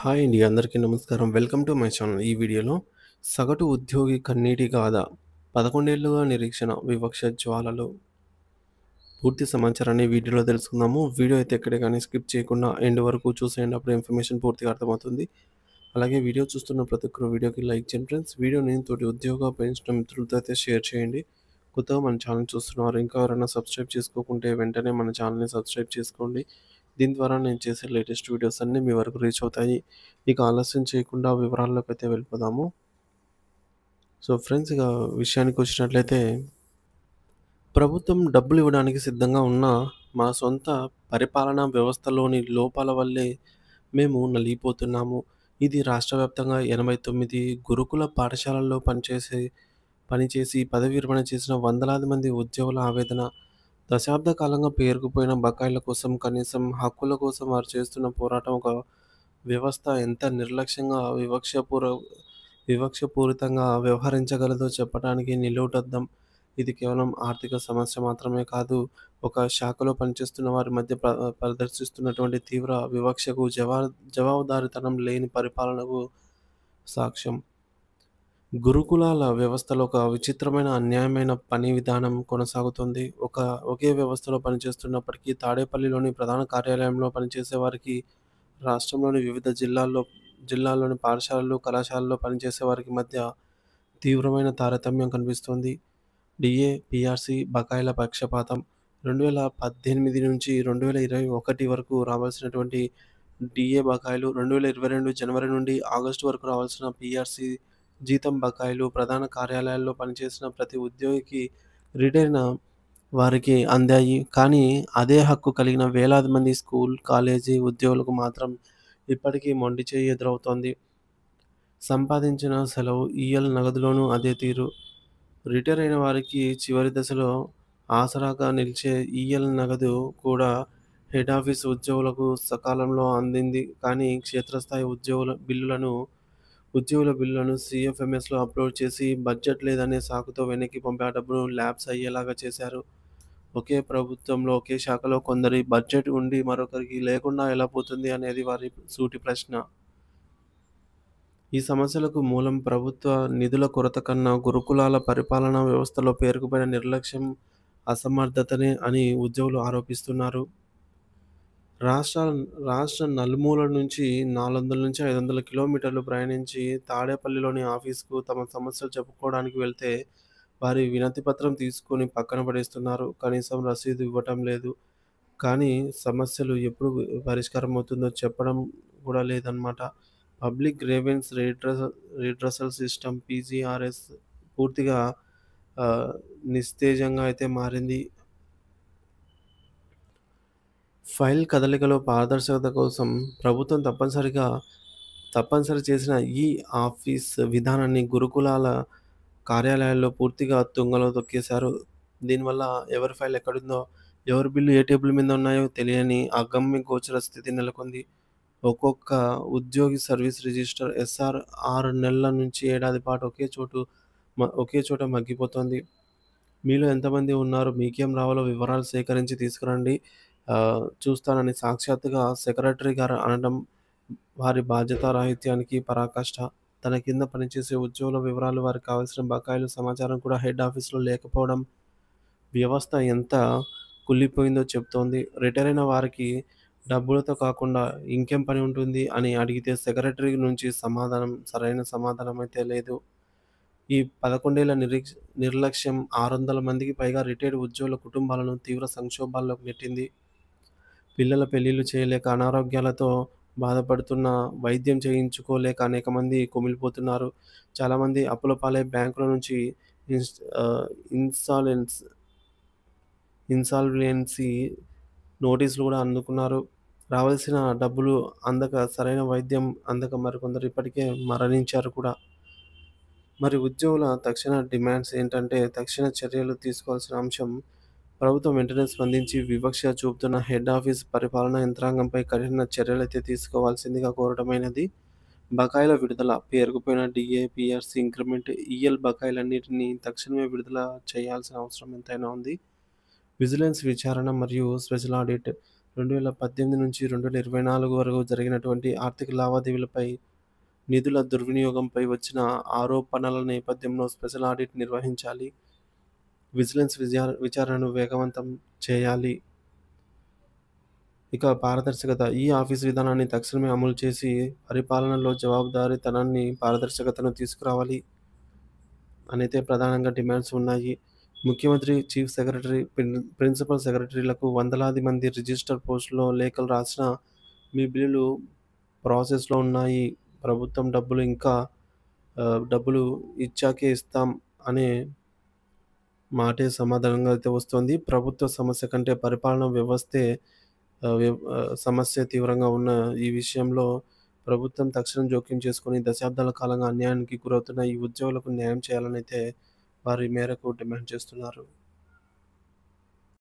Hi అండి. అందరికీ నమస్కారం. Welcome to my channel. ఈ వీడియోలో సగటు ఉద్యోగి కన్నీటి గాథ 11 ఏళ్లుగా నిరీక్షణ వివక్ష జ్వాలలు పూర్తి సమాచారాన్ని వీడియోలో తెలుసుకుందాము. వీడియో అయితే ఎక్కడే గానీ స్కిప్ చేయకుండా ఎండ్ వరకు చూసేయండి. అప్పుడు ఇన్ఫర్మేషన్ పూర్తిగా అర్థమవుతుంది. అలాగే వీడియో చూస్తున్న ప్రతి ఒక్కరు వీడియోకి లైక్ చేయండి ఫ్రెండ్స్. వీడియోని తోటి ఉద్యోగ పెంచిన మిత్రులతో అయితే షేర్ చేయండి. కొత్తగా మన ఛానల్ చూస్తున్నవారు ఇంకా ఎవరైనా సబ్స్క్రైబ్ చేసుకోకుంటే వెంటనే మన ఛానల్‌ని సబ్స్క్రైబ్ చేసుకోండి. దీని ద్వారా నేను చేసే లేటెస్ట్ వీడియోస్ అన్నీ మీ వరకు రీచ్ అవుతాయి. ఇక ఆలస్యం చేయకుండా వివరాల్లోకైతే వెళ్ళిపోదాము. సో ఫ్రెండ్స్, ఇక విషయానికొచ్చినట్లయితే ప్రభుత్వం డబ్బులు ఇవ్వడానికి సిద్ధంగా ఉన్న మా సొంత పరిపాలనా వ్యవస్థలోని లోపాల వల్లే మేము నలిగిపోతున్నాము. ఇది రాష్ట్ర వ్యాప్తంగా 89 గురుకుల పాఠశాలల్లో పనిచేసి పదవి విరమణ చేసిన వందలాది మంది ఉద్యోగుల ఆవేదన. దశాబ్ద కాలంగా పేరుకుపోయిన బకాయిల కోసం, కనీసం హక్కుల కోసం వారు చేస్తున్న పోరాటం ఒక వ్యవస్థ ఎంత నిర్లక్ష్యంగా, వివక్షపూరితంగా వ్యవహరించగలదో చెప్పడానికి నిలువుటద్దం. ఇది కేవలం ఆర్థిక సమస్య మాత్రమే కాదు. ఒక శాఖలో పనిచేస్తున్న వారి మధ్య ప్రదర్శిస్తున్నటువంటి తీవ్ర వివక్షకు, జవాబుదారీతనం లేని పరిపాలనకు సాక్ష్యం. గురుకులాల వ్యవస్థలో ఒక విచిత్రమైన, అన్యాయమైన పని విధానం కొనసాగుతుంది. ఒకే వ్యవస్థలో పనిచేస్తున్నప్పటికీ తాడేపల్లిలోని ప్రధాన కార్యాలయంలో పనిచేసే వారికి, రాష్ట్రంలోని వివిధ జిల్లాల్లోని పాఠశాలలు, కళాశాలల్లో పనిచేసే వారికి మధ్య తీవ్రమైన తారతమ్యం కనిపిస్తోంది. డిఏ, పీఆర్సీ బకాయిల పక్షపాతం. 2018 నుంచి 2021 వరకు రావాల్సినటువంటి డిఏ బకాయిలు, 2022 జనవరి నుండి ఆగస్టు వరకు రావాల్సిన పీఆర్సీ జీతం బకాయిలు ప్రధాన కార్యాలయాల్లో పనిచేసిన ప్రతి ఉద్యోగికి రిటైర్ అయిన వారికి అందాయి. కానీ అదే హక్కు కలిగిన వేలాది మంది స్కూల్, కాలేజీ ఉద్యోగులకు మాత్రం ఇప్పటికీ మొండి చేయి ఎదురవుతోంది. సంపాదించిన సెలవు, ఈఎల్ నగదులోనూ అదే తీరు. రిటైర్ అయిన వారికి చివరి దశలో ఆసరాగా నిలిచే ఈఎల్ నగదు కూడా హెడ్ ఆఫీస్ ఉద్యోగులకు సకాలంలో అందింది. కానీ క్షేత్రస్థాయి ఉద్యోగుల బిల్లులను సీఎఫ్ఎంఎస్‌లో అప్‌లోడ్ చేసి బడ్జెట్ లేదనే సాకుతో వెనక్కి పంపి ఆ డబ్బును ల్యాప్స్ అయ్యేలాగా చేశారు. ఒకే ప్రభుత్వంలో, ఒకే శాఖలో కొందరి బడ్జెట్ ఉండి మరొకరికి లేకుండా ఎలా పోతుంది అనేది వారి సూటి ప్రశ్న. ఈ సమస్యలకు మూలం ప్రభుత్వ నిధుల కొరత కన్నా గురుకులాల పరిపాలనా వ్యవస్థలో పేరుకుపోయిన నిర్లక్ష్యం, అసమర్థతనే అని ఉద్యోగులు ఆరోపిస్తున్నారు. రాష్ట్ర రాష్ట్ర నలుమూలల నుంచి 400-500 కిలోమీటర్లు ప్రయాణించి తాడేపల్లిలోని ఆఫీస్‌కు తమ సమస్యలు చెప్పుకోవడానికి వెళ్తే వారి వినతి పత్రం తీసుకొని పక్కన పడేస్తున్నారు. కనీసం రసీదు ఇవ్వటం లేదు. కానీ సమస్యలు ఎప్పుడు పరిష్కారం అవుతుందో చెప్పడం కూడా లేదన్నమాట. Public grievance redressal system PGRS పూర్తిగా ఆహ్, నిస్తేజంగా అయితే మారింది. ఫైల్ కదలికలో పారదర్శకత కోసం ప్రభుత్వం తప్పనిసరి చేసిన ఆఫీస్ విధానాన్ని గురుకులాల కార్యాలయాల్లో పూర్తిగా తుంగలో తొక్కేశారు. దీనివల్ల ఎవరి ఫైల్ ఎక్కడుందో, ఎవరి బిల్లు ఏ టేబుల్ మీద ఉన్నాయో తెలియని అగమ్య గోచర స్థితి నెలకొంది. ఒక్కొక్క ఉద్యోగి సర్వీస్ రిజిస్టర్ ఎస్ఆర్ 6 నెలల నుంచి ఏడాది పాటు ఒకే చోట మగ్గిపోతోంది. మీలో ఎంతమంది ఉన్నారు? మీకేం రావాలో వివరాలు సేకరించి తీసుకురండి. చూస్తానని సాక్షాత్తుగా సెక్రటరీ గారు అనడం వారి బాధ్యతారాహిత్యానికి పరాకాష్ట. తన కింద పనిచేసే ఉద్యోగుల వివరాలు, వారికి కావాల్సిన బకాయిలు సమాచారం కూడా హెడ్ ఆఫీస్‌లో లేకపోవడం వ్యవస్థ ఎంత కుళ్ళిపోయిందో చెప్తోంది. రిటైర్ అయిన వారికి డబ్బులతో కాకుండా ఇంకేం పని ఉంటుంది అని అడిగితే సెక్రటరీ నుంచి సరైన సమాధానం అయితే లేదు. ఈ 11 ఏళ్ల నిర్లక్ష్యం 600 మందికి పైగా రిటైర్డ్ ఉద్యోగుల కుటుంబాలను తీవ్ర సంక్షోభాల్లోకి నెట్టింది. పిల్లల పెళ్లిళ్లు చేయలేక, అనారోగ్యాలతో బాధపడుతున్నా, వైద్యం చేయించుకోలేక అనేక మంది కుమిలిపోతున్నారు. చాలామంది అప్పుల పాలై బ్యాంకుల నుంచి ఇన్స్ ఆహ్, ఇన్సాలెన్స్ ఇన్సాల్వెన్సీ నోటీసులు కూడా అందుకున్నారు. రావాల్సిన డబ్బులు అందక, సరైన వైద్యం అందక మరికొందరు ఇప్పటికే మరణించారు కూడా. మరి ఉద్యోగుల తక్షణ డిమాండ్స్ ఏంటంటే, తక్షణ చర్యలు తీసుకోవాల్సిన అంశం ప్రభుత్వం వెంటనే స్పందించి వివక్ష చూపుతున్న హెడ్ ఆఫీస్ పరిపాలనా యంత్రాంగంపై కఠిన చర్యలైతే తీసుకోవాల్సిందిగా కోరడమైనది. బకాయిల విడుదల, పేరుకుపోయిన డీఏ, పీఆర్సీ ఇంక్రిమెంట్, ఈఎల్ బకాయిలన్నిటినీ తక్షణమే విడుదల చేయాల్సిన అవసరం ఎంతైనా ఉంది. విజిలెన్స్ విచారణ మరియు స్పెషల్ ఆడిట్. 2018-2024 వరకు జరిగినటువంటి ఆర్థిక లావాదేవీలపై, నిధుల దుర్వినియోగంపై వచ్చిన ఆరోపణల నేపథ్యంలో స్పెషల్ ఆడిట్ నిర్వహించాలి. విజిలెన్స్ విచారణను వేగవంతం చేయాలి. ఇక పారదర్శకత. ఈ ఆఫీస్ విధానాన్ని తక్షణమే అమలు చేసి పరిపాలనలో జవాబుదారీతనాన్ని, పారదర్శకతను తీసుకురావాలి అనైతే ప్రధానంగా డిమాండ్స్ ఉన్నాయి. ముఖ్యమంత్రి, చీఫ్ సెక్రటరీ, ప్రిన్సిపల్ సెక్రటరీలకు వందలాది మంది రిజిస్టర్ పోస్టుల్లో లేఖలు రాసినా మీ బిల్లులు ప్రాసెస్‌లో ఉన్నాయి. ప్రభుత్వం డబ్బులు ఇచ్చాకే ఇస్తాం అనే మాటే సమాధానంగా అయితే వస్తోంది. ప్రభుత్వ సమస్య కంటే పరిపాలనా వ్యవస్థే సమస్య తీవ్రంగా ఉన్న ఈ విషయంలో ప్రభుత్వం తక్షణం జోక్యం చేసుకొని దశాబ్దాల కాలంగా అన్యాయానికి గురవుతున్న ఈ ఉద్యోగులకు న్యాయం చేయాలనైతే వారి మేరకు డిమాండ్ చేస్తున్నారు.